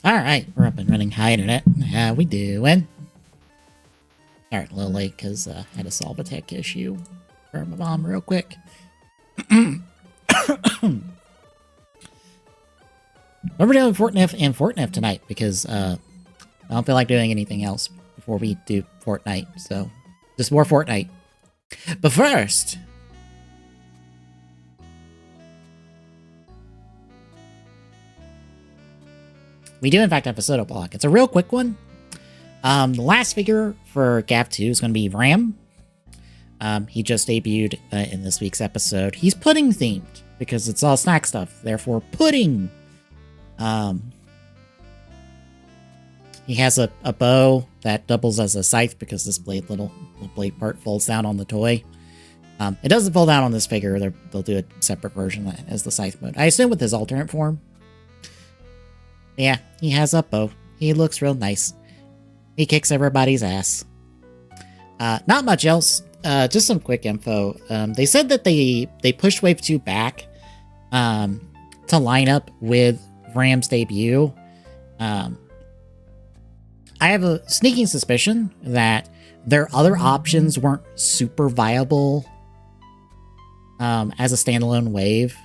Alright, we're up and running. Hi, Internet. How we doing? Alright, a little late because I had to solve a tech issue for my mom real quick. We're doing Fortnite and Fortnite tonight because I don't feel like doing anything else before we do Fortnite, so just more Fortnite. But first, we do in fact have a soda block. It's a real quick one. The last figure for Gav 2 is going to be Ram. He just debuted in this week's episode. He's pudding themed because it's all snack stuff, therefore pudding. He has a bow that doubles as a scythe because this blade blade part folds down on the toy. It doesn't fold down on this figure. They'll do a separate version as the scythe mode. I assume with his alternate form. Yeah, he has a bow. He looks real nice. He kicks everybody's ass. Not much else. Just some quick info. They said that they pushed Wave 2 back to line up with Ram's debut. I have a sneaking suspicion that their other options weren't super viable as a standalone wave,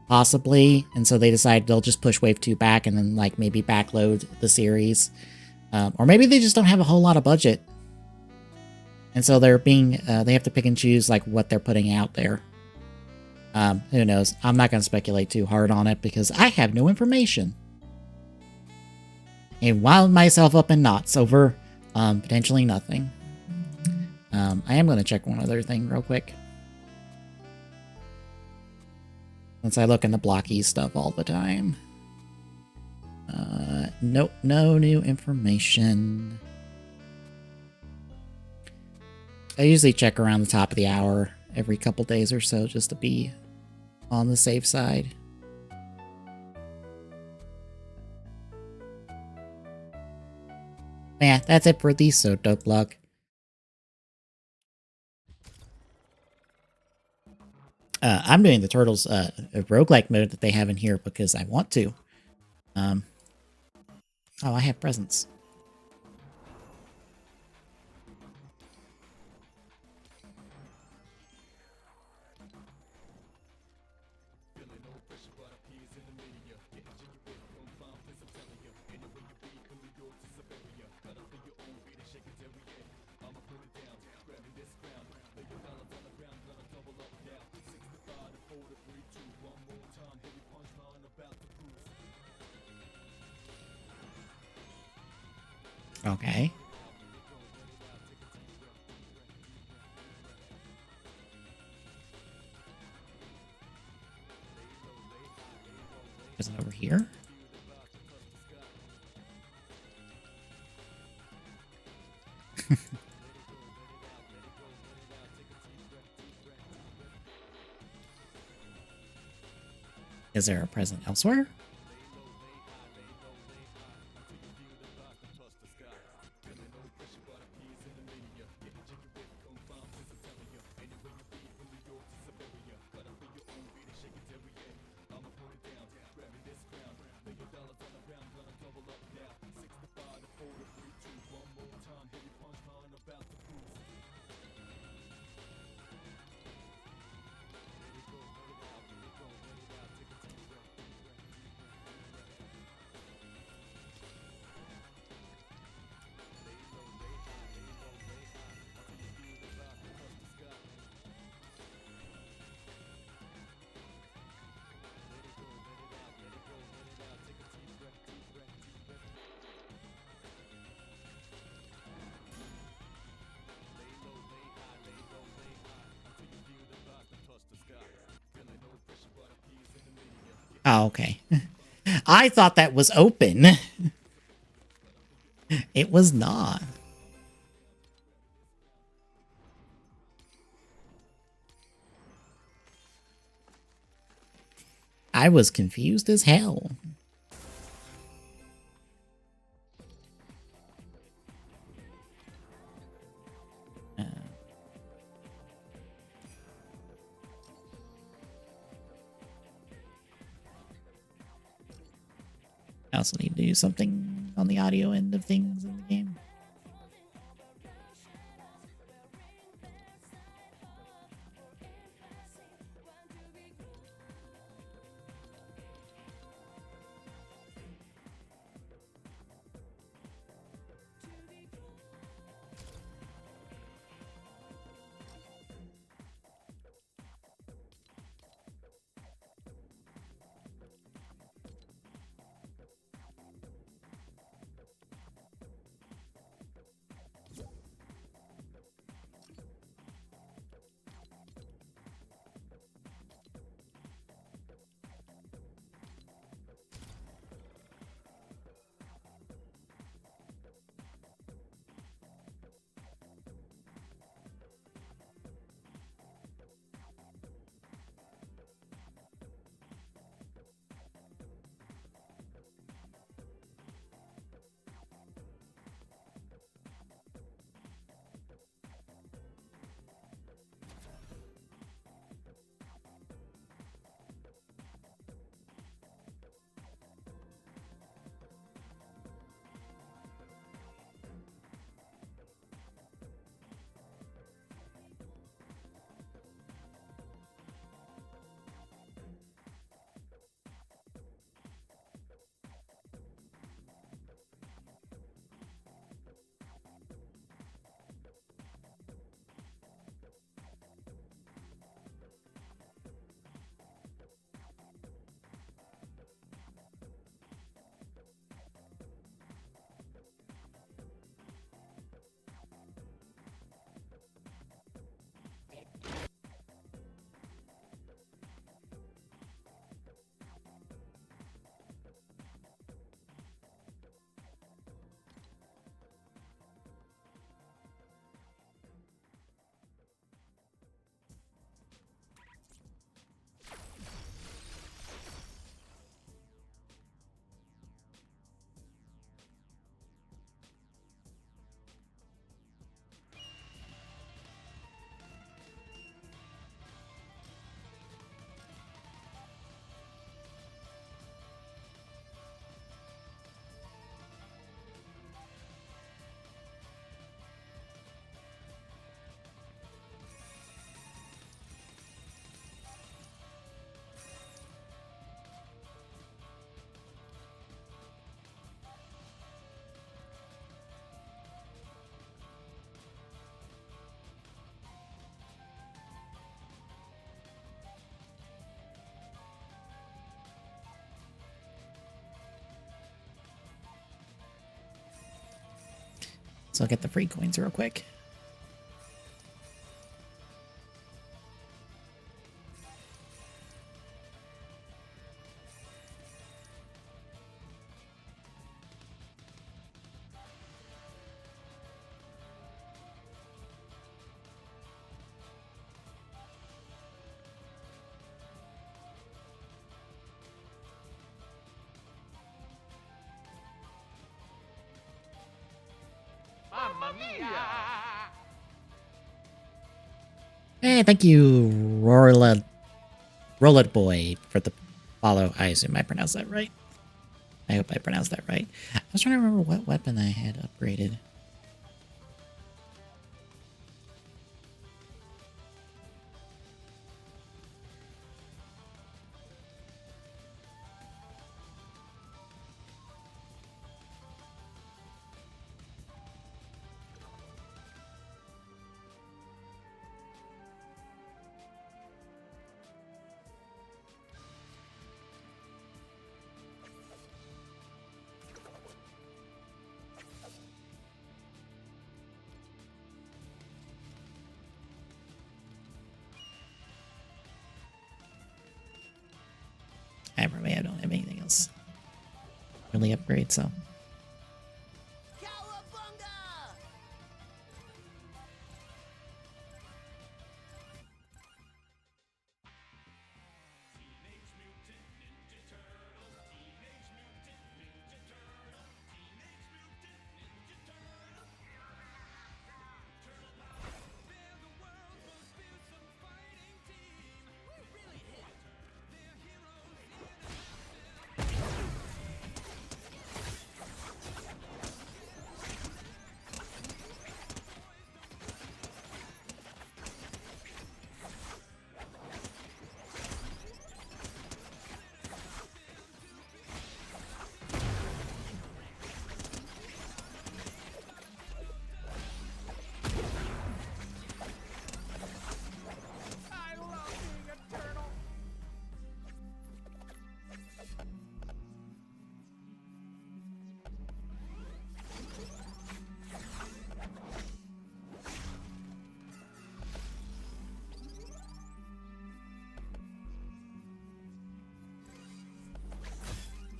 possibly, and so they decided they'll just push Wave 2 back and then like maybe backload the series. Or maybe they just don't have a whole lot of budget. And so they're they have to pick and choose like what they're putting out there. Who knows? I'm not going to speculate too hard on it because I have no information. And wound myself up in knots over potentially nothing. I am going to check one other thing real quick. Since I look in the blocky stuff all the time. Nope, no new information. I usually check around the top of the hour every couple days or so just to be on the safe side. Yeah, that's it for the Soda Block. I'm doing the Turtles roguelike mode that they have in here because I want to. Oh, I have presents. Okay. Is it over here? Is there a present elsewhere? Oh, okay. I thought that was open. It was not. I was confused as hell. I also need to do something on the audio end of things in the game. So I'll get the free coins real quick. Mamma mia! Hey, thank you, Roll It Boy, for the follow. I assume I pronounced that right. I hope I pronounced that right. I was trying to remember what weapon I had upgraded. I don't have anything else really upgrade, so.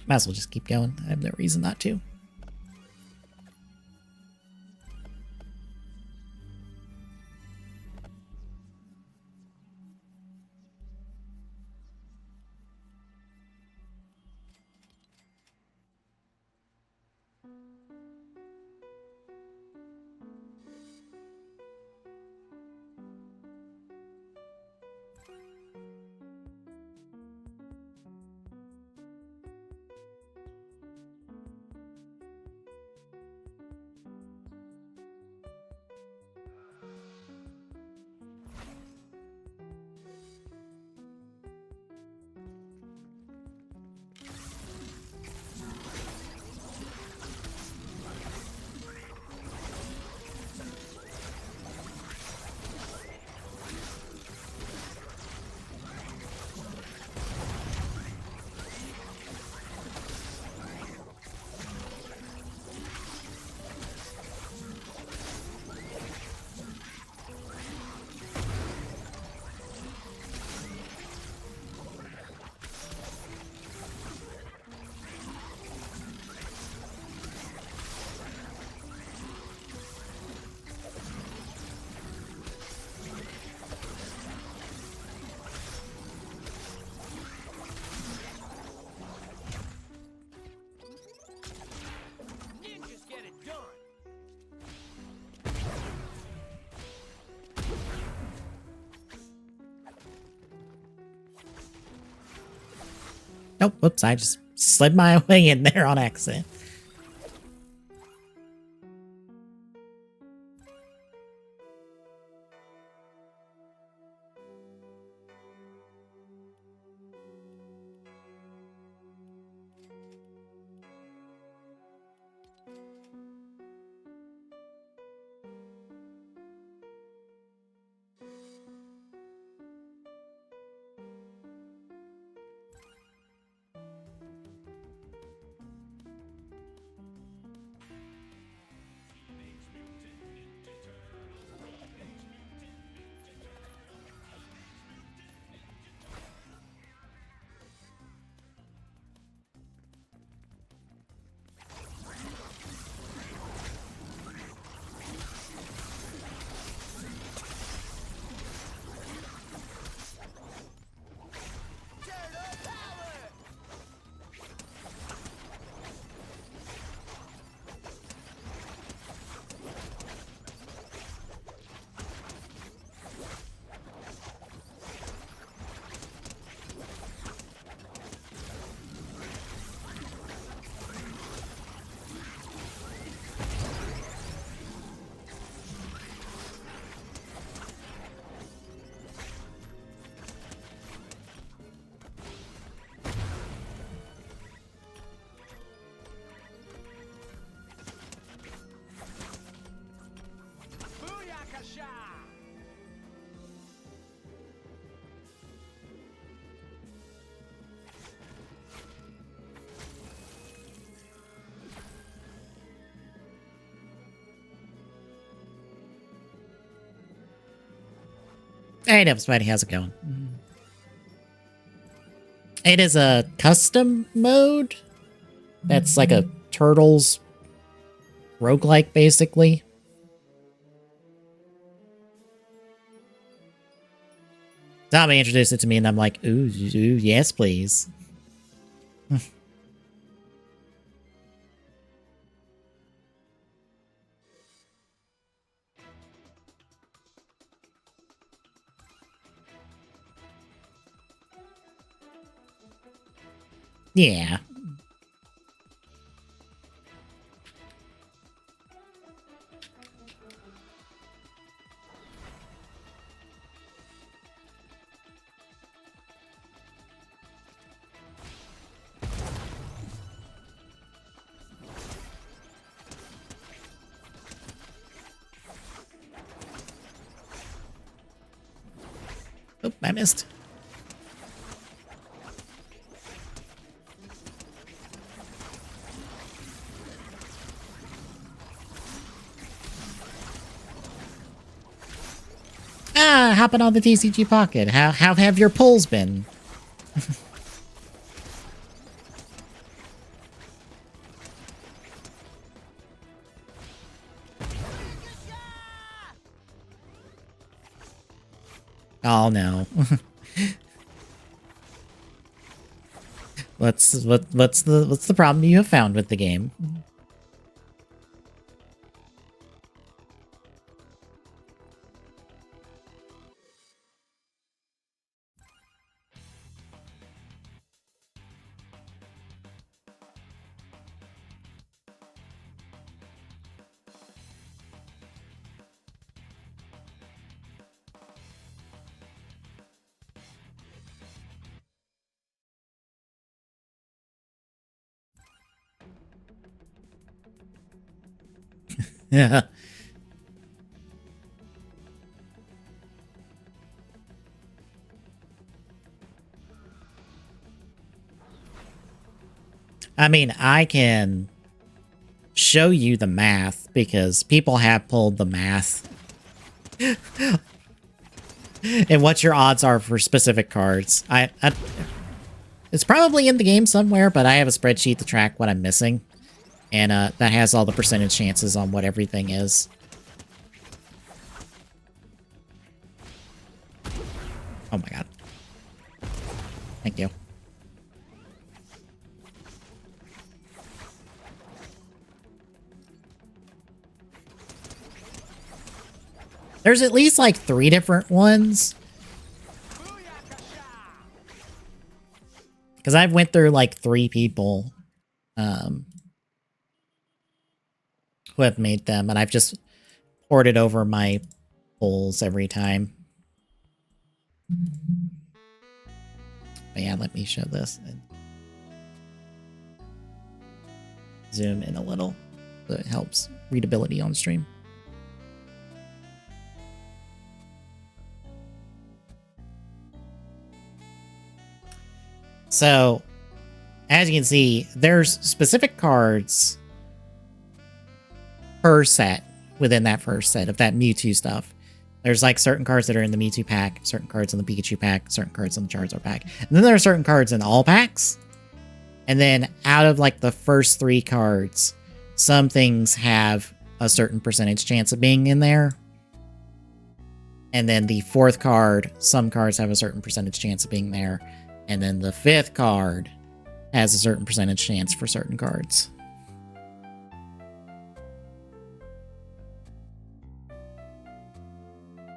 Might as well just keep going. I have no reason not to. Ninjas get it done. Nope, whoops, I just slid my way in there on accident. Booyakasha! Hey, Devil Spidey, how's it going? It is a custom mode that's like a Turtles roguelike, basically. Tommy introduced it to me, and I'm like, ooh, yes, please. Yeah. Oh, I missed. Ah, hopping on the TCG Pocket. How have your pulls been? Oh no. what's the problem you have found with the game? Yeah. I mean, I can show you the math because people have pulled the math and what your odds are for specific cards. It's probably in the game somewhere, but I have a spreadsheet to track what I'm missing, and that has all the percentage chances on what everything is. Oh my god. Thank you. There's at least like 3 different ones. Because I've went through like 3 people who have made them, and I've just ported over my pulls every time. But yeah, let me show this and zoom in a little so it helps readability on stream. So, as you can see, there's specific cards per set within that first set of that Mewtwo stuff. There's like certain cards that are in the Mewtwo pack, certain cards in the Pikachu pack, certain cards in the Charizard pack. And then there are certain cards in all packs. And then out of like the first 3 cards, some things have a certain percentage chance of being in there. And then the 4th card, some cards have a certain percentage chance of being there. And then the 5th card has a certain percentage chance for certain cards.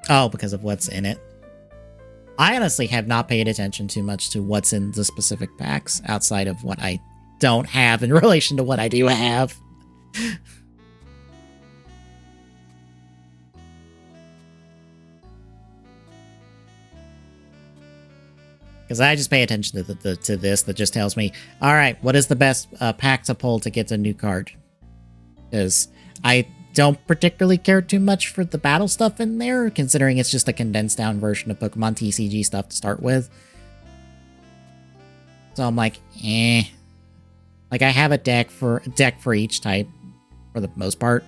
Oh, because of what's in it. I honestly have not paid attention too much to what's in the specific packs outside of what I don't have in relation to what I do have. Because I just pay attention to this that just tells me, all right, what is the best pack to pull to get a new card? Because I don't particularly care too much for the battle stuff in there, considering it's just a condensed down version of Pokemon TCG stuff to start with. So I'm like, eh. Like I have a deck for each type, for the most part.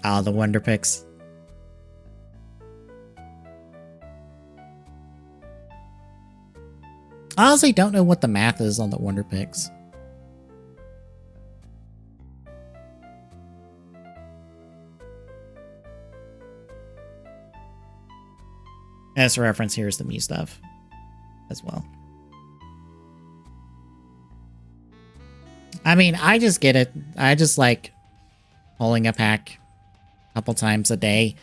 Ah, the Wonder Picks. I honestly don't know what the math is on the Wonder Picks. As a reference, here's the Mew stuff as well. I mean, I just get it. I just like pulling a pack a couple times a day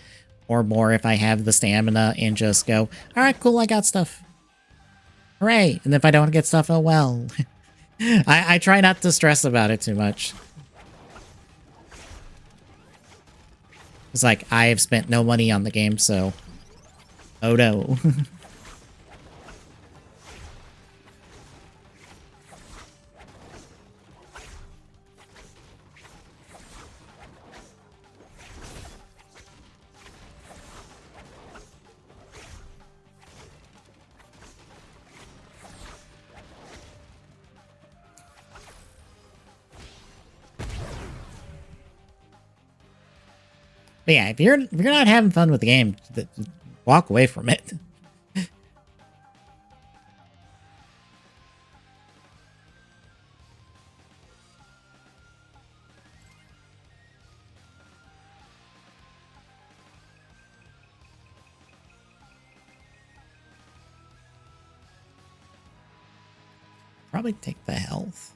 or more if I have the stamina and just go, all right, cool, I got stuff. Hooray. And if I don't get stuff, oh well. I try not to stress about it too much. It's like, I have spent no money on the game, so... Oh no. But yeah, if you're not having fun with the game, th- walk away from it. Probably take the health.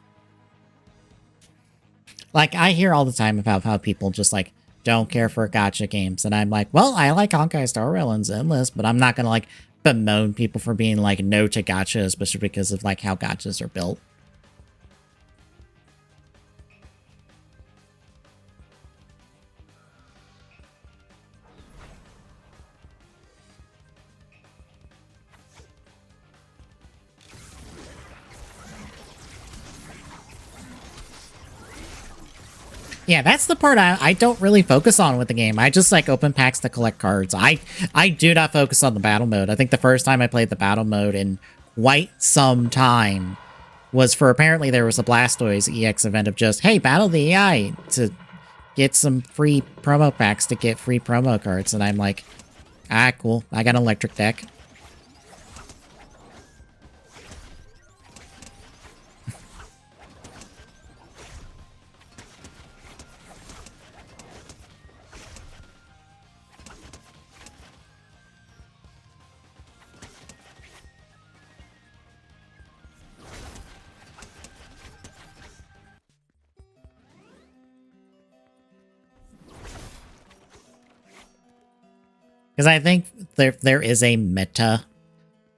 Like, I hear all the time about how people just, like, don't care for gacha games. And I'm like, well, I like Honkai Star Rail and Zenless, but I'm not going to, like, bemoan people for being, like, no to gacha, especially because of, like, how gachas are built. Yeah, that's the part I don't really focus on with the game. I just like open packs to collect cards. I do not focus on the battle mode. I think the first time I played the battle mode in quite some time was for apparently there was a Blastoise EX event of just, hey, battle the AI to get some free promo packs to get free promo cards. And I'm like, ah, cool. I got an electric deck. Because I think there is a meta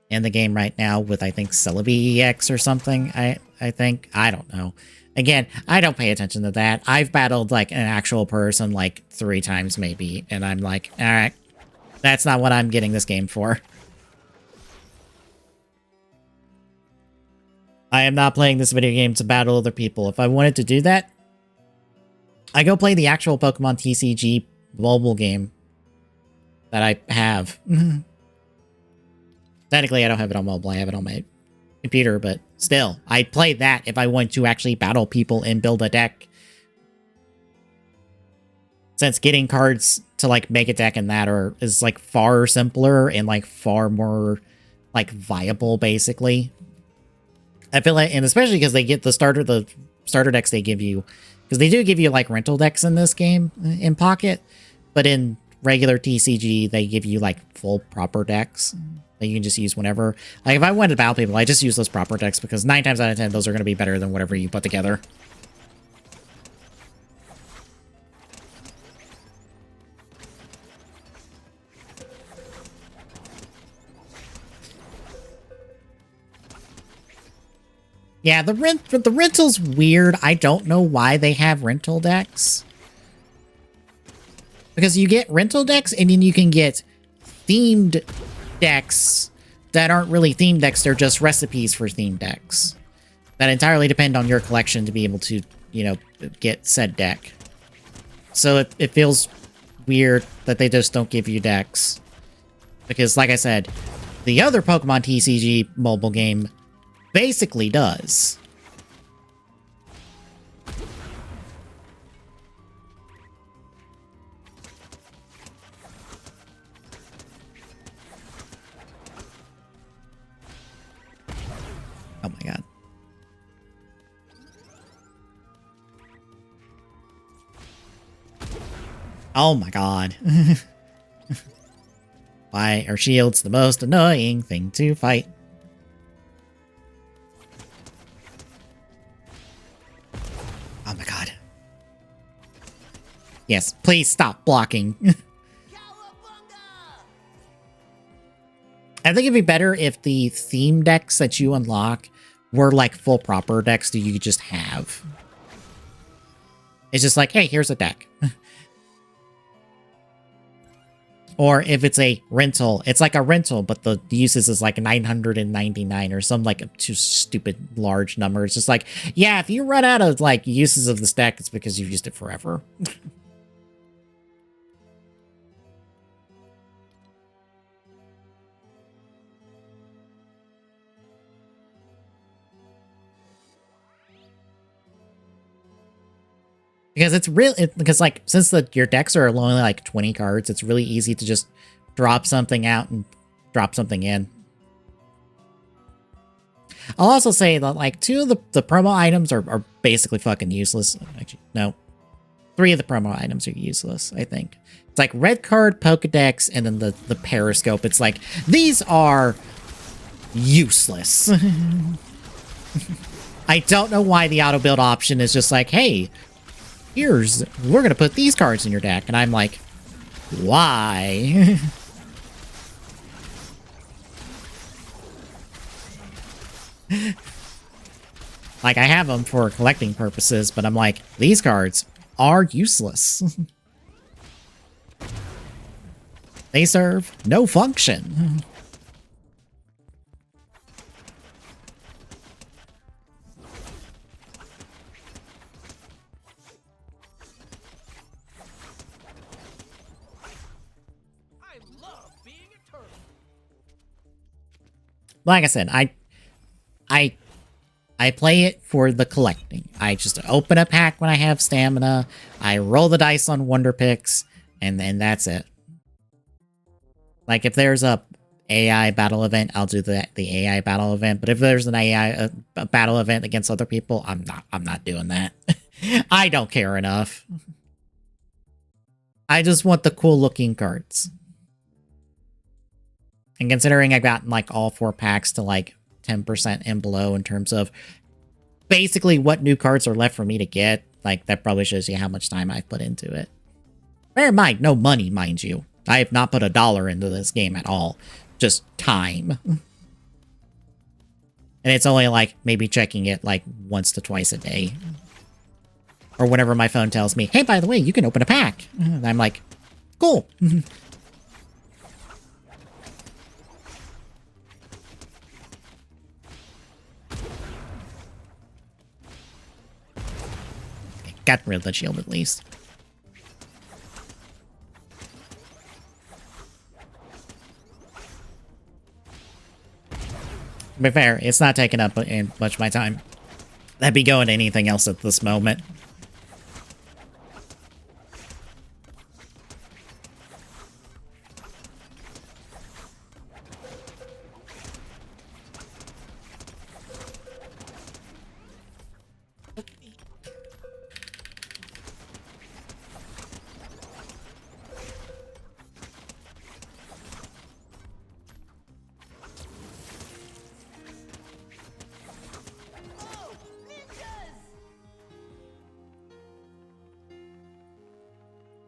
in the game right now with, I think, Celebi EX or something. I think. I don't know. Again, I don't pay attention to that. I've battled, like, an actual person, like, 3 times maybe. And I'm like, alright, that's not what I'm getting this game for. I am not playing this video game to battle other people. If I wanted to do that, I go play the actual Pokemon TCG mobile game that I have. Technically, I don't have it on mobile. I have it on my computer, but still, I play that if I want to actually battle people and build a deck. Since getting cards to, like, make a deck in that is, like, far simpler and, like, far more, like, viable, basically. I feel like, and especially because they get the starter decks they give you, because they do give you, like, rental decks in this game in Pocket, but in regular TCG, they give you, like, full proper decks that you can just use whenever. Like, if I wanted to battle people, I just use those proper decks, because 9 times out of 10, those are going to be better than whatever you put together. Yeah, the rental's weird. I don't know why they have rental decks. Because you get rental decks, and then you can get themed decks that aren't really themed decks. They're just recipes for themed decks that entirely depend on your collection to be able to, you know, get said deck. So it feels weird that they just don't give you decks. Because, like I said, the other Pokemon TCG mobile game basically does. Oh my god. Oh my god. Why are shields the most annoying thing to fight? Oh my god. Yes, please stop blocking. I think it'd be better if the theme decks that you unlock were like full proper decks that you could just have. It's just like, hey, here's a deck. Or if it's a rental, it's like a rental, but the uses is like 999 or some like too stupid large number. It's just like, yeah, if you run out of like uses of this deck, it's because you've used it forever. Because it's really, because like, since your decks are only like 20 cards, it's really easy to just drop something out and drop something in. I'll also say that like 2 of the promo items are basically fucking useless. Actually, no. 3 of the promo items are useless, I think. It's like red card, Pokedex, and then the Periscope. It's like, these are useless. I don't know why the auto build option is just like, hey, we're gonna put these cards in your deck, and I'm like, why? Like, I have them for collecting purposes, but I'm like, these cards are useless. They serve no function. I love being a turtle. Like I said, I play it for the collecting. I just open a pack when I have stamina. I roll the dice on wonder picks, and then that's it. Like, if there's a AI battle event, I'll do the AI battle event. But if there's an AI a battle event against other people, I'm not doing that. I don't care enough. I just want the cool looking cards. And considering I've gotten like all 4 packs to like 10% and below in terms of basically what new cards are left for me to get, like, that probably shows you how much time I've put into it. Bear in mind, no money, mind you. I have not put $1 into this game at all. Just time. And it's only like maybe checking it like once to twice a day. Or whenever my phone tells me, hey, by the way, you can open a pack. And I'm like, cool. Got rid of the shield at least. To be fair, it's not taking up much of my time. I'd be going to anything else at this moment.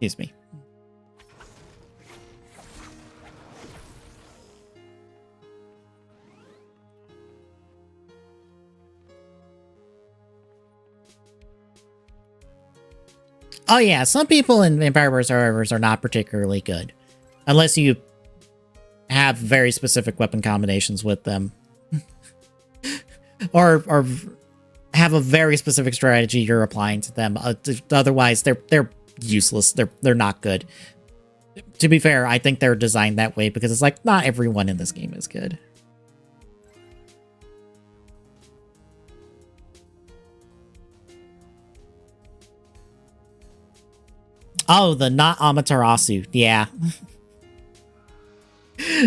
Excuse me. Oh yeah, some people in Vampire servers are not particularly good. Unless you have very specific weapon combinations with them. or have a very specific strategy you're applying to them. Otherwise, they're useless. They're not good. To be fair, I think they're designed that way because it's like, not everyone in this game is good. Oh, the not Amaterasu. Yeah.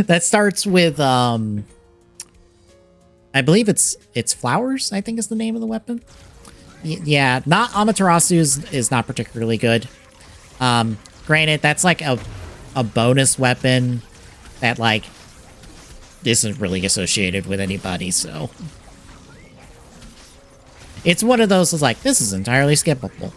That starts with, I believe it's Flowers, I think is the name of the weapon. Yeah, not Amaterasu is not particularly good. Granted, that's like a bonus weapon that, like, isn't really associated with anybody, so. It's one of those that's like, this is entirely skippable.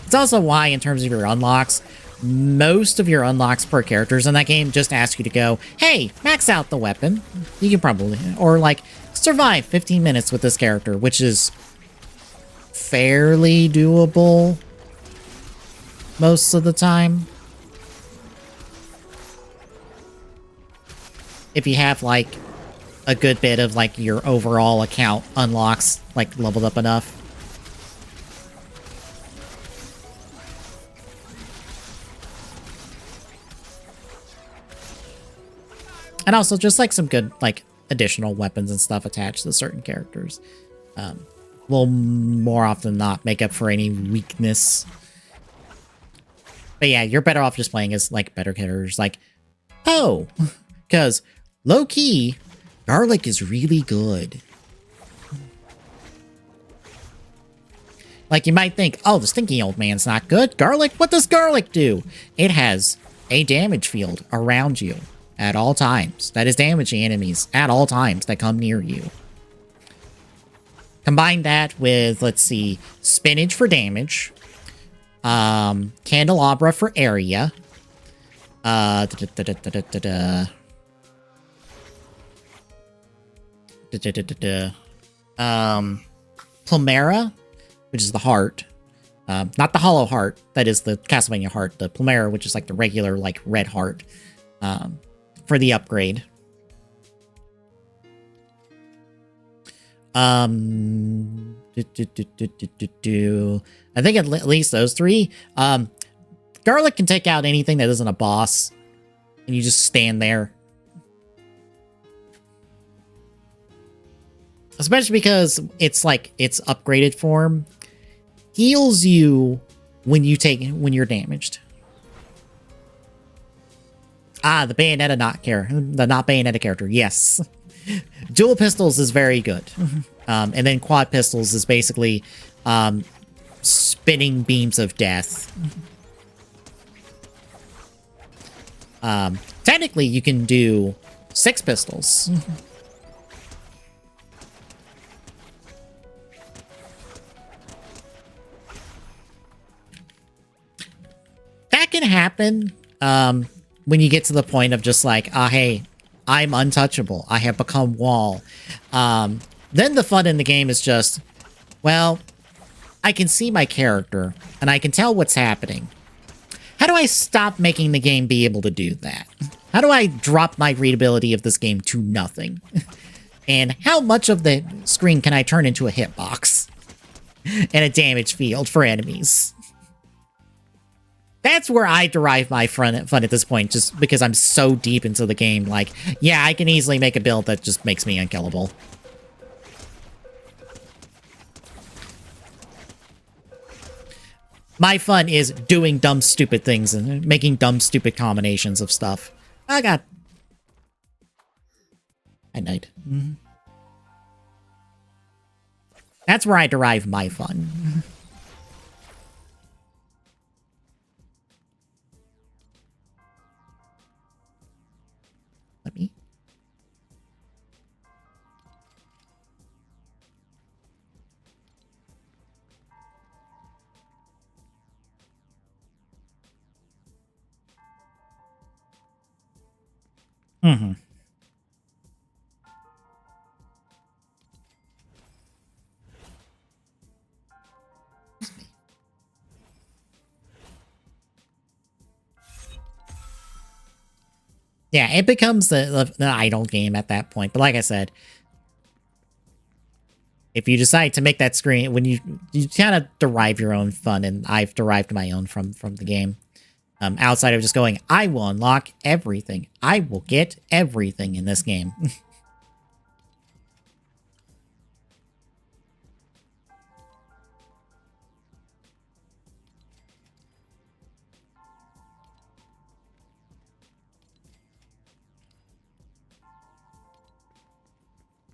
It's also why, in terms of your unlocks, most of your unlocks per characters in that game just ask you to go, hey, max out the weapon. You can probably, or like, survive 15 minutes with this character, which is fairly doable most of the time. If you have, like, a good bit of, like, your overall account unlocks, like, leveled up enough. And also just, like, some good, like, additional weapons and stuff attached to certain characters. Will more often than not make up for any weakness. But yeah, you're better off just playing as, like, better characters like Poe. Because, low-key, Garlic is really good. Like, you might think, oh, the stinky old man's not good. Garlic? What does Garlic do? It has a damage field around you at all times. That is damaging enemies at all times that come near you. Combine that with, let's see, spinach for damage, candelabra for area, Plumera, which is the heart. Not the hollow heart, that is the Castlevania heart. The Plumera, which is like the regular, like, red heart, for the upgrade. I think at least those three. Garlic can take out anything that isn't a boss, and you just stand there. Especially because it's like its upgraded form heals you when you're damaged. Ah, the Bayonetta not Bayonetta character. Yes. Dual pistols is very good. And then quad pistols is basically spinning beams of death. Technically, you can do 6 pistols. That can happen when you get to the point of just like, hey, I'm untouchable. I have become wall. Then the fun in the game is just, well, I can see my character and I can tell what's happening. How do I stop making the game be able to do that? How do I drop my readability of this game to nothing? And how much of the screen can I turn into a hitbox and a damage field for enemies? That's where I derive my fun at this point, just because I'm so deep into the game. Like, yeah, I can easily make a build that just makes me unkillable. My fun is doing dumb, stupid things and making dumb, stupid combinations of stuff. Oh, God. At night. Mm-hmm. That's where I derive my fun. Let me. Mm-hmm. Yeah, it becomes the idle game at that point. But like I said, if you decide to make that screen, when you kind of derive your own fun, and I've derived my own from the game. Outside of just going, I will unlock everything. I will get everything in this game. Let's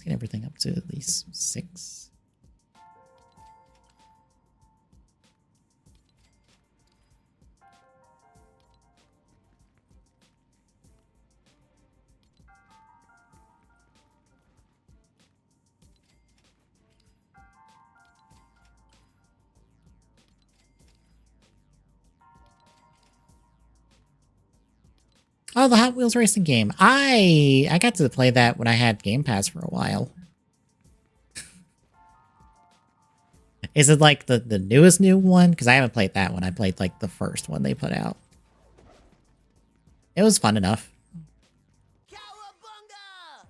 get everything up to at least 6. Oh, the Hot Wheels racing game. I got to play that when I had Game Pass for a while. Is it like the newest new one? Because I haven't played that one. I played like the first one they put out. It was fun enough. Cowabunga!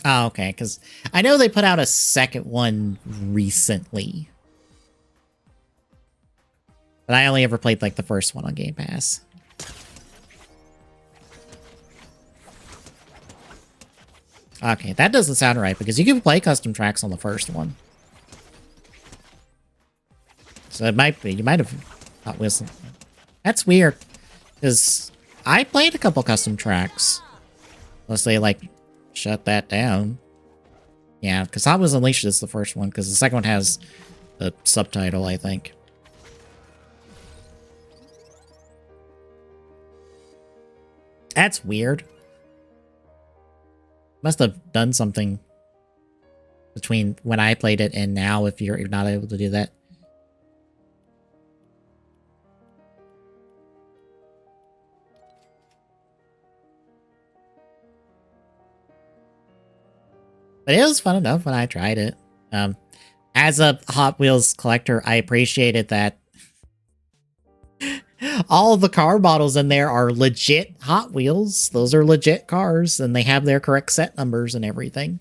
Oh, okay, because I know they put out a second one recently. But I only ever played, like, the first one on Game Pass. Okay, that doesn't sound right, because you can play custom tracks on the first one. So it might be, you might have Hot Wheels. That's weird, because I played a couple custom tracks. Unless they, like, shut that down. Yeah, because Hot Wheels Unleashed is the first one, because the second one has a subtitle, I think. That's weird. Must have done something between when I played it and now if you're not able to do that. But it was fun enough when I tried it. As a Hot Wheels collector, I appreciated that all the car models in there are legit Hot Wheels. Those are legit cars, and they have their correct set numbers and everything.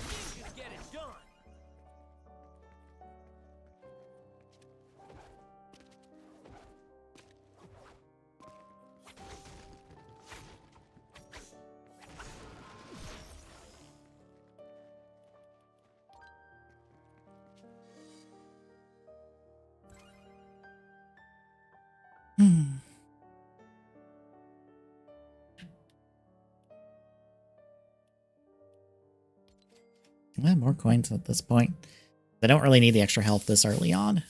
Ninjas get it done. Well, more coins at this point. I don't really need the extra health this early on.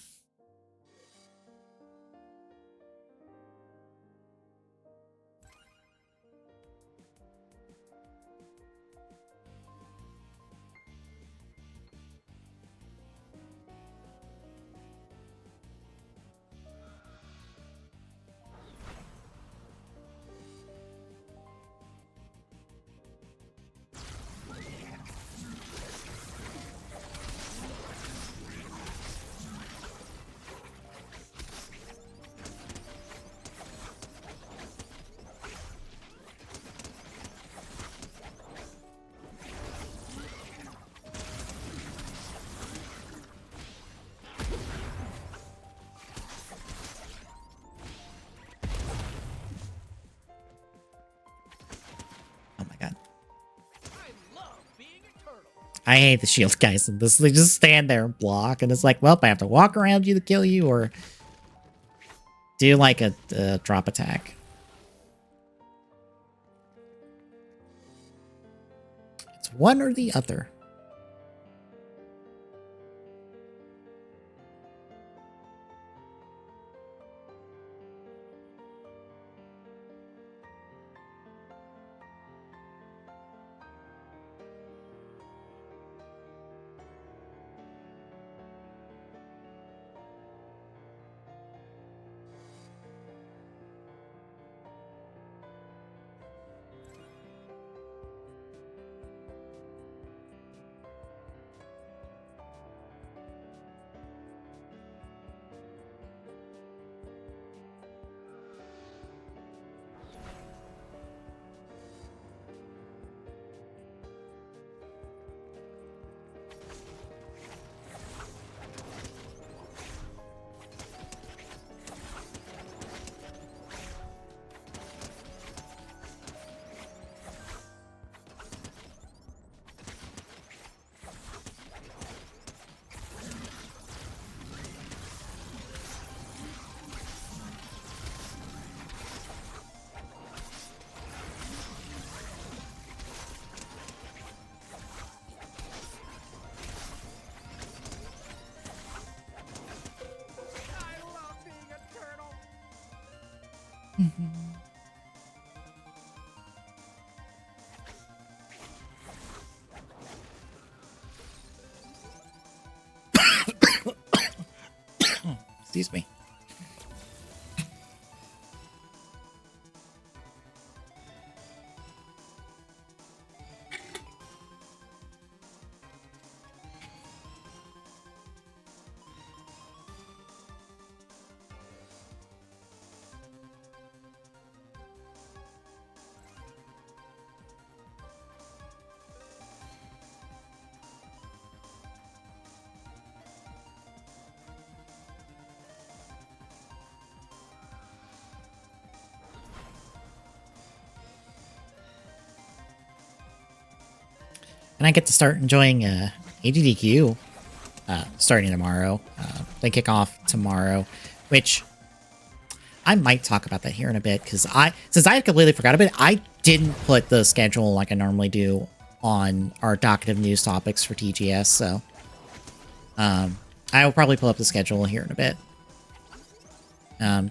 Oh my god. I love being a turtle. I hate the shield guys in this. They just stand there and block, and it's like, well, I have to walk around you to kill you, or do like a drop attack. It's one or the other. I love being a turtle. Excuse me. And I get to start enjoying AGDQ starting tomorrow. They kick off tomorrow, which I might talk about that here in a bit, because since I completely forgot about it, I didn't put the schedule like I normally do on our docket of news topics for TGS, so I will probably pull up the schedule here in a bit.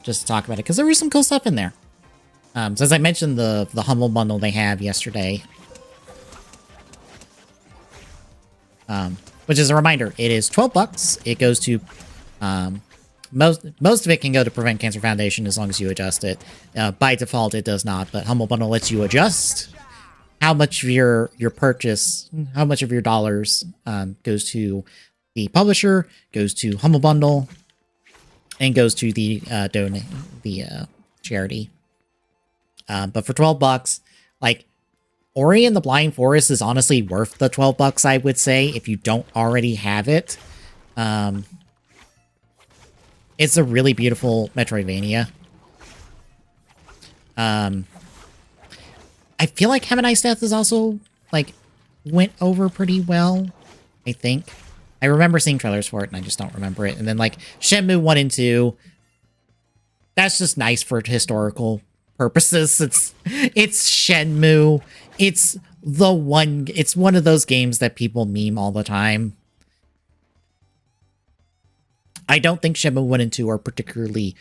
Just to talk about it, because there was some cool stuff in there. So as I mentioned, the Humble Bundle they have yesterday, which is a reminder, it is $12. It goes to most of it can go to Prevent Cancer Foundation as long as you adjust it. By default, it does not, but Humble Bundle lets you adjust how much of your purchase, how much of your dollars goes to the publisher, goes to Humble Bundle, and goes to the charity. But for $12, like, Ori and the Blind Forest is honestly worth the $12, I would say, if you don't already have it. It's a really beautiful Metroidvania. I feel like Have a Nice Death is also, like, went over pretty well, I think. I remember seeing trailers for it, and I just don't remember it. And then, like, Shenmue 1 and 2, that's just nice for historical purposes. It's Shenmue. It's one of those games that people meme all the time. I don't think Shenmue 1 and 2 are particularly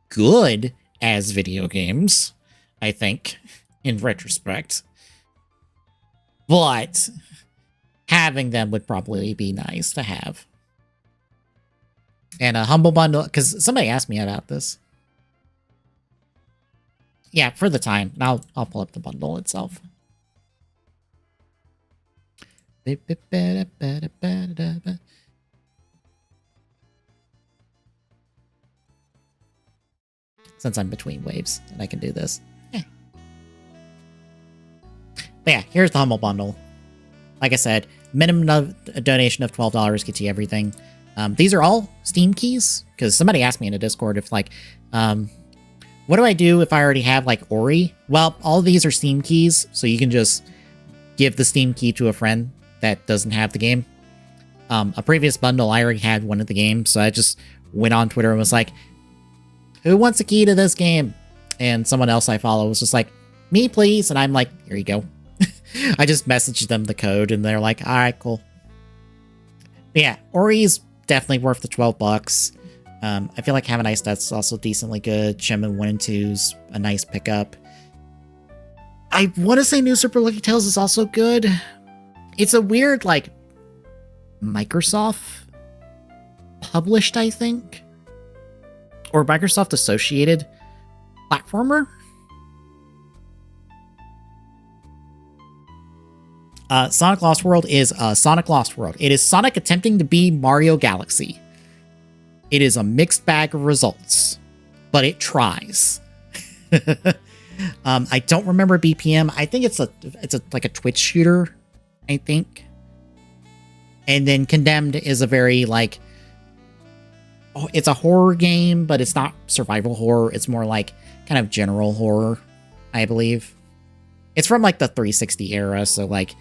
good as video games, I think, in retrospect. But having them would probably be nice to have. And a Humble Bundle, because somebody asked me about this. Yeah, for the time. Now I'll pull up the bundle itself. Since I'm between waves and I can do this. But yeah, here's the Humble Bundle. Like I said, minimum of a donation of $12 gets you everything. These are all Steam keys, because somebody asked me in a Discord if, like, what do I do if I already have, like, Ori? Well, all of these are Steam keys, so you can just give the Steam key to a friend that doesn't have the game. A previous bundle, I already had one of the games, so I just went on Twitter and was like, who wants a key to this game? And someone else I follow was just like, me, please. And I'm like, here you go. I just messaged them the code, and they're like, all right, cool. But yeah, Ori's definitely worth the $12. I feel like Have a Nice Death's also decently good. Shenmue 1 and 2's a nice pickup. I want to say New Super Lucky Tales is also good. It's a weird, like, Microsoft published, I think, or Microsoft associated platformer. Sonic Lost World is Sonic Lost World. It is Sonic attempting to be Mario Galaxy. It is a mixed bag of results, but it tries. I don't remember BPM. I think it's like a Twitch shooter, I think. And then Condemned is a very, like, it's a horror game, but it's not survival horror. It's more like kind of general horror, I believe. It's from, like, the 360 era, so, like,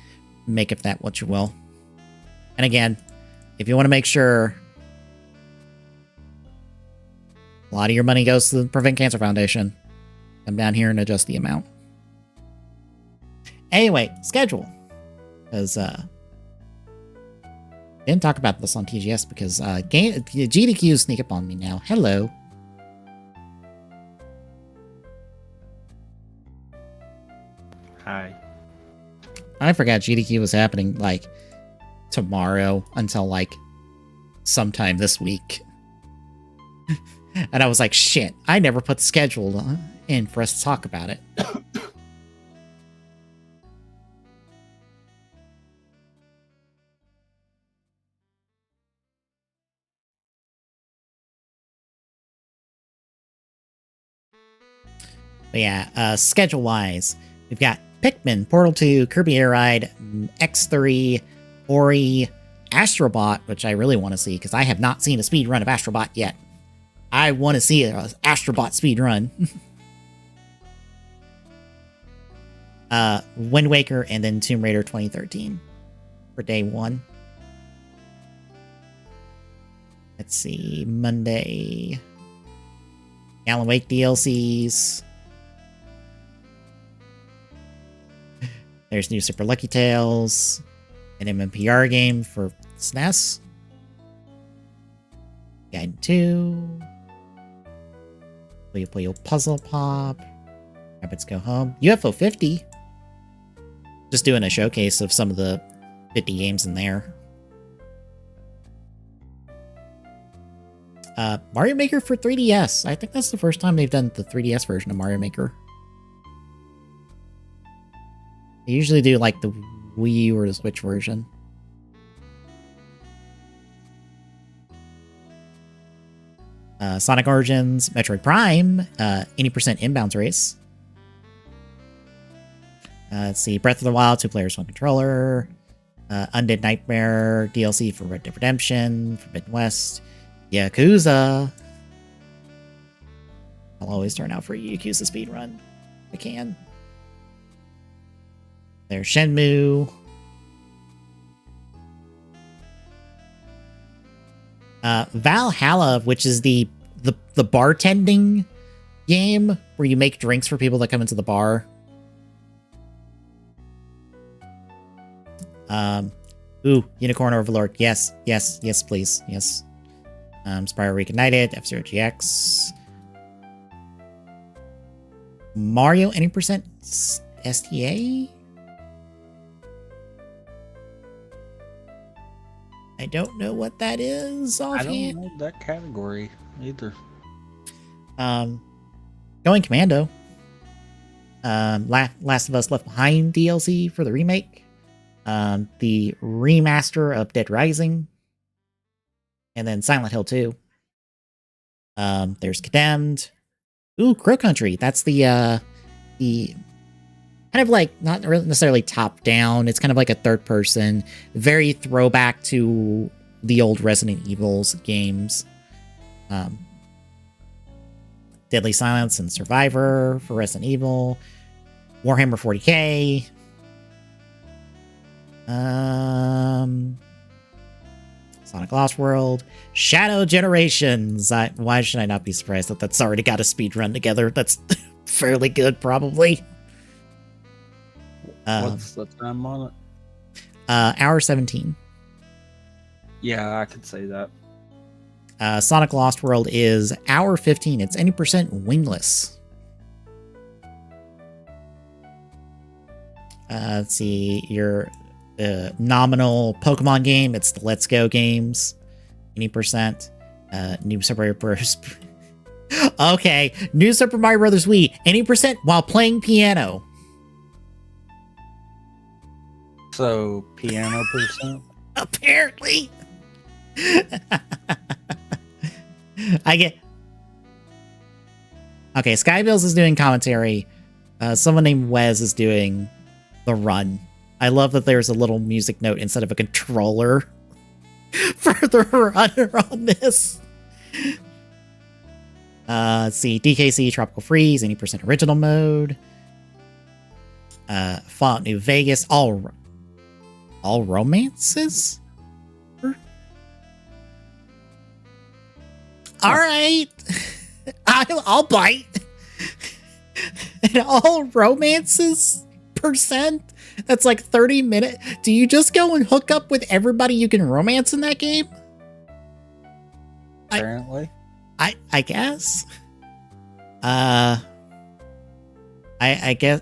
make of that what you will. And again, if you want to make sure a lot of your money goes to the Prevent Cancer Foundation, come down here and adjust the amount. Anyway, schedule. Because, didn't talk about this on TGS because GDQ sneak up on me now. Hello. Hi. I forgot GDQ was happening, like, tomorrow until, like, sometime this week. And I was like, shit, I never put the schedule in for us to talk about it. But yeah, schedule-wise, we've got Pikmin, Portal 2, Kirby Air Ride, X3, Ori, Astrobot, which I really want to see because I have not seen a speed run of Astrobot yet. I want to see an Astrobot speed run. Wind Waker, and then Tomb Raider 2013. for day 1. Let's see, Monday. Alan Wake DLCs. There's new Super Lucky Tales. An MMPR game for SNES. Guide 2. Puyo Puyo Puzzle Pop. Rabbits Go Home. UFO 50. Just doing a showcase of some of the 50 games in there. Mario Maker for 3DS. I think that's the first time they've done the 3DS version of Mario Maker. They usually do like the Wii U or the Switch version. Sonic Origins, Metroid Prime, 80% inbounds race. Let's see, Breath of the Wild, 2 players, 1 controller. Undead Nightmare DLC for Red Dead Redemption, Forbidden West. Yakuza. I'll always turn out for a Yakuza speedrun. I can. There's Shenmue. Valhalla, which is the bartending game where you make drinks for people that come into the bar. Unicorn Overlord. Yes, please. Yes. Spyro Reignited, F-Zero GX. Mario, any percent STA? I don't know what that is offhand. I don't know that category either. Going Commando. Last of Us Left Behind DLC for the remake. The remaster of Dead Rising. And then Silent Hill 2. There's Condemned. Ooh, Crow Country. That's the kind of like, not necessarily top down. It's kind of like a third person. Very throwback to the old Resident Evil's games. Deadly Silence and Survivor for Resident Evil. Warhammer 40k. Sonic Lost World, Shadow Generations. Why should I not be surprised that that's already got a speed run together? That's fairly good, probably. What's the time on it? Hour 17. Yeah, I could say that. Sonic Lost World is hour 15. It's any percent wingless. Let's see, your nominal Pokemon game. It's the Let's Go games. Any percent. New Super Mario Bros. Okay, New Super Mario Brothers Wii. Any percent while playing piano. So, piano percent? Apparently. I get. Okay, Skybills is doing commentary. Someone named Wes is doing the run. I love that there's a little music note instead of a controller for the runner on this. Let's see, DKC Tropical Freeze, 80% original mode. Fallout New Vegas, all romances? All right. I'll bite. And all romances percent? That's like 30 minutes. Do you just go and hook up with everybody you can romance in that game? Apparently. I guess. I guess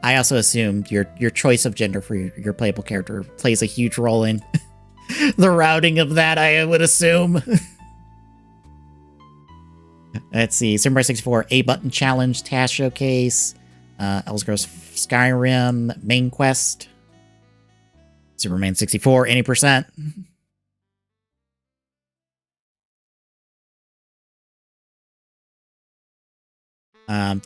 I also assumed your choice of gender for your playable character plays a huge role in the routing of that, I would assume. Let's see, Super Mario 64 A Button Challenge Task Showcase, Elsegrove Skyrim Main Quest, Superman 64 80%.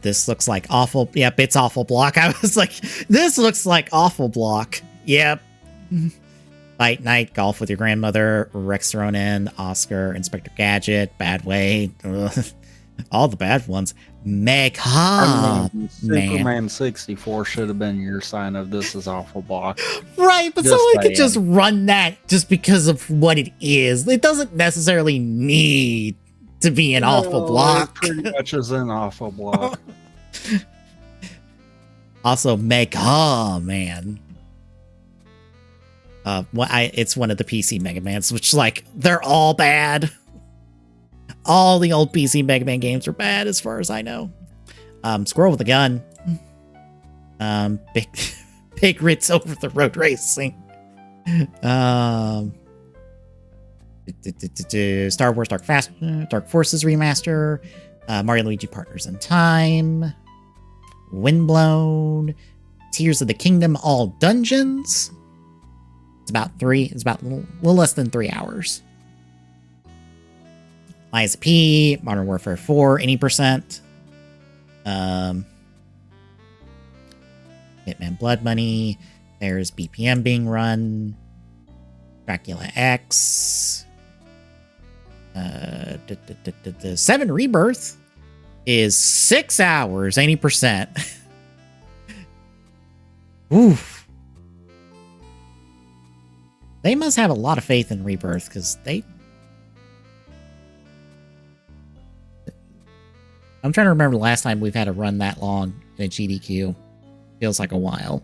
This looks like awful. Yep, it's awful block. I was like, this looks like awful block. Yep. Fight Night, Golf with Your Grandmother, Rex Thrown In, Oscar, Inspector Gadget, Bad Way. All the bad ones. Mega I mean, Man. Superman 64 should have been your sign of this is awful block. Right, but Just someone could just saying. run that just because of what it is. It doesn't necessarily need to be an awful No, block. It pretty much is an awful block. Also, Mega Man. It's one of the PC Mega Mans, which like they're all bad. All the old PC Mega Man games are bad, as far as I know. Squirrel with a gun. Big Ritz over the road racing. Star Wars Dark Forces remaster. Mario Luigi Partners in Time. Windblown. Tears of the Kingdom All Dungeons. It's about a little less than 3 hours. Liza P, Modern Warfare 4, any percent. Hitman Blood Money. There's BPM being run. Dracula X. The 7 Rebirth is 6 hours, 80%. Oof. They must have a lot of faith in Rebirth, because I'm trying to remember the last time we've had a run that long in a GDQ. Feels like a while.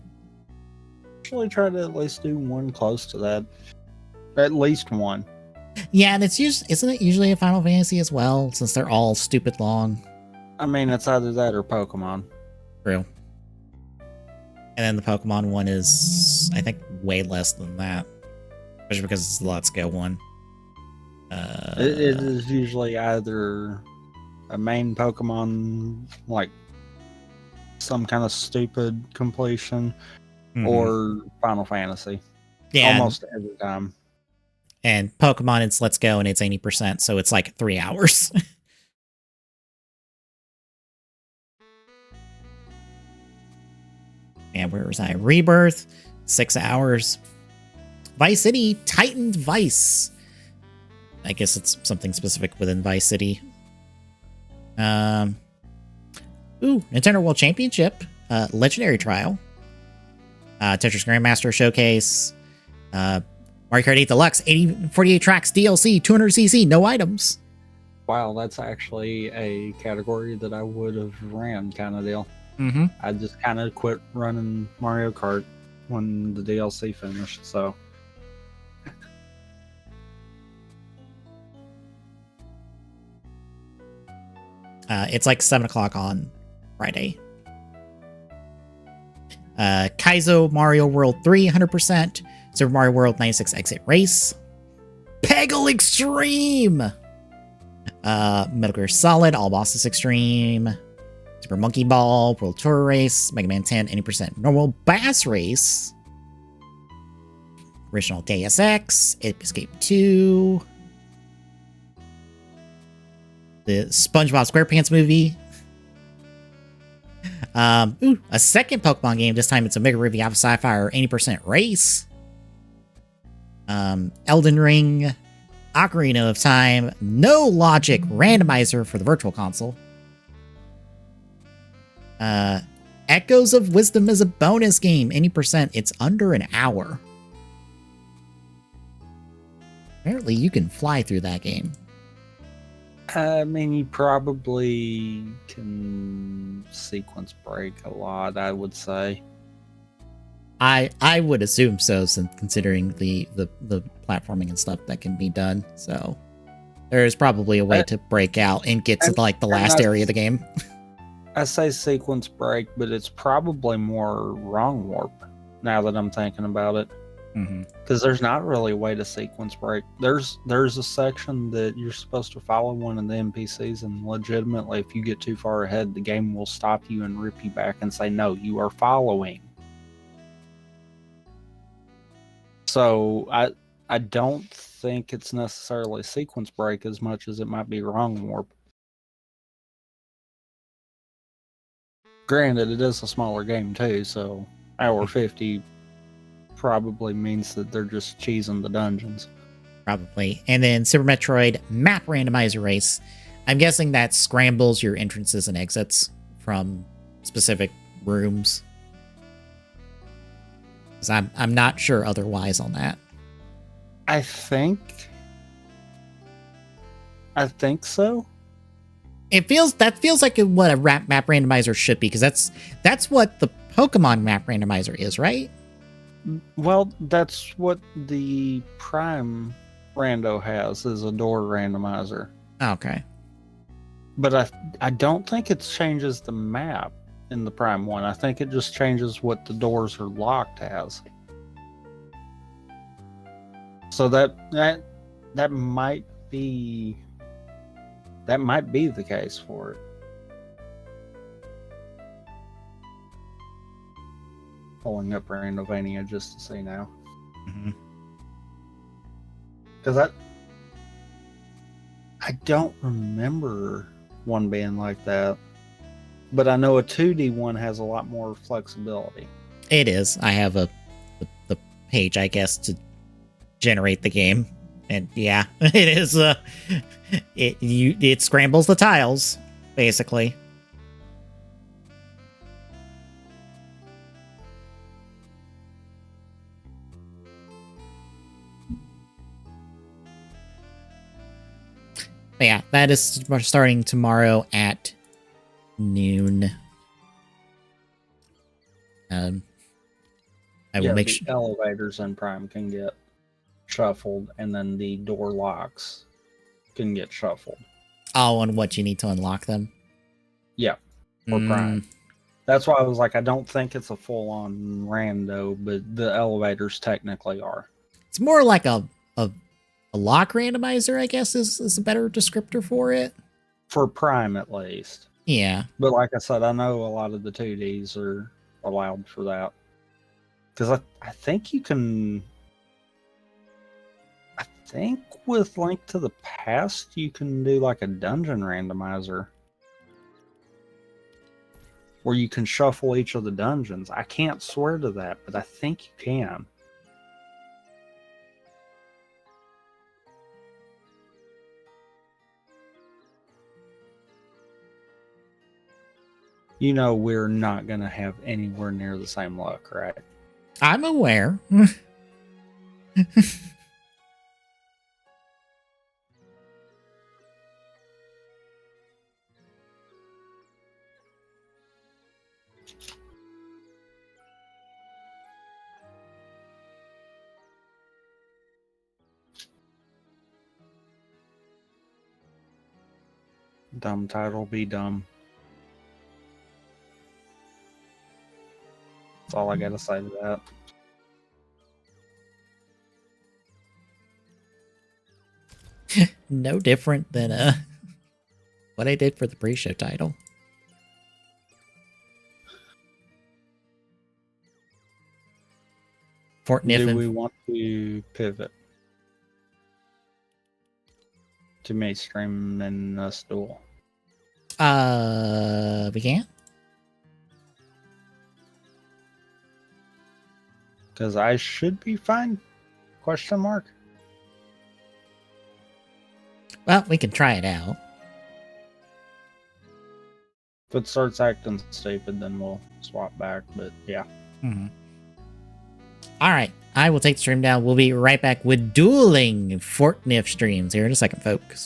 Actually, try to at least do one close to that. At least one. Yeah, and isn't it usually a Final Fantasy as well, since they're all stupid long? I mean, it's either that or Pokemon. True. And then the Pokemon one is, I think, way less than that. Especially because it's the Let's Go one. It is usually either a main Pokemon, like some kind of stupid completion, or Final Fantasy. Yeah, almost every time. And Pokemon, it's Let's Go, and it's 80%, so it's like 3 hours. And where was I? Rebirth, 6 hours. Vice City, Titaned Vice. I guess it's something specific within Vice City. Nintendo World Championship, Legendary Trial, Tetris Grandmaster Showcase, Mario Kart 8 Deluxe, 48 tracks, DLC, 200cc, no items. Wow, that's actually a category that I would have ran, kind of deal. Mm-hmm. I just kind of quit running Mario Kart when the DLC finished, so. It's like 7 o'clock on Friday. Kaizo Mario World 3, 100%. Super Mario World 96 Exit Race. Peggle Extreme! Metal Gear Solid, All Bosses Extreme. Super Monkey Ball, World Tour Race. Mega Man 10, 80%. Normal Bass Race. Original Deus Ex. Ape Escape 2. The SpongeBob SquarePants movie. A second Pokemon game. This time it's a Mega Ruby Alpha Sapphire 80% race. Elden Ring, Ocarina of Time, No Logic randomizer for the Virtual Console. Echoes of Wisdom is a bonus game. 80%. It's under an hour. Apparently you can fly through that game. I mean, you probably can sequence break a lot, I would say. I would assume so, since considering the platforming and stuff that can be done. So there is probably a way to break out and get to like the last area of the game. I say sequence break, but it's probably more wrong warp now that I'm thinking about it. Because there's not really a way to sequence break. There's a section that you're supposed to follow one of the NPCs, and legitimately, if you get too far ahead, the game will stop you and rip you back and say, no, you are following. So I don't think it's necessarily sequence break as much as it might be wrong warp. Granted, it is a smaller game too, so hour 50 probably means that they're just cheesing the dungeons. Probably. And then Super Metroid Map Randomizer Race. I'm guessing that scrambles your entrances and exits from specific rooms. 'Cause I'm not sure otherwise on that. I think so. That feels like what a map randomizer should be, because that's what the Pokemon map randomizer is, right? Well, that's what the Prime Rando has, is a door randomizer. Okay. But I don't think it changes the map in the Prime one. I think it just changes what the doors are locked as. So that might be the case for it. Pulling up Randovania just to see now. Because I don't remember one being like that. But I know a 2D one has a lot more flexibility. It is. I have the page, I guess, to generate the game. And yeah, it is it scrambles the tiles, basically. But yeah, that is starting tomorrow at noon. I will make sure elevators in Prime can get shuffled, and then the door locks can get shuffled. Oh, and what you need to unlock them? Yeah, for Prime. That's why I was like, I don't think it's a full-on rando, but the elevators technically are. It's more like a lock randomizer, I guess, is a better descriptor for it. For Prime, at least. Yeah. But like I said, I know a lot of the 2Ds are allowed for that. Because I think you can... I think with Link to the Past, you can do like a dungeon randomizer. Where you can shuffle each of the dungeons. I can't swear to that, but I think you can. You know we're not going to have anywhere near the same luck, right? I'm aware. Dumb title be dumb. That's all I gotta say to that. No different than what I did for the pre-show title. Fortnife. Do we want to pivot to me streaming us duel? We can. Because I should be fine? Question mark. Well, we can try it out. If it starts acting stupid, then we'll swap back. But yeah. All right. I will take the stream down. We'll be right back with dueling Fortnite streams here in a second, folks.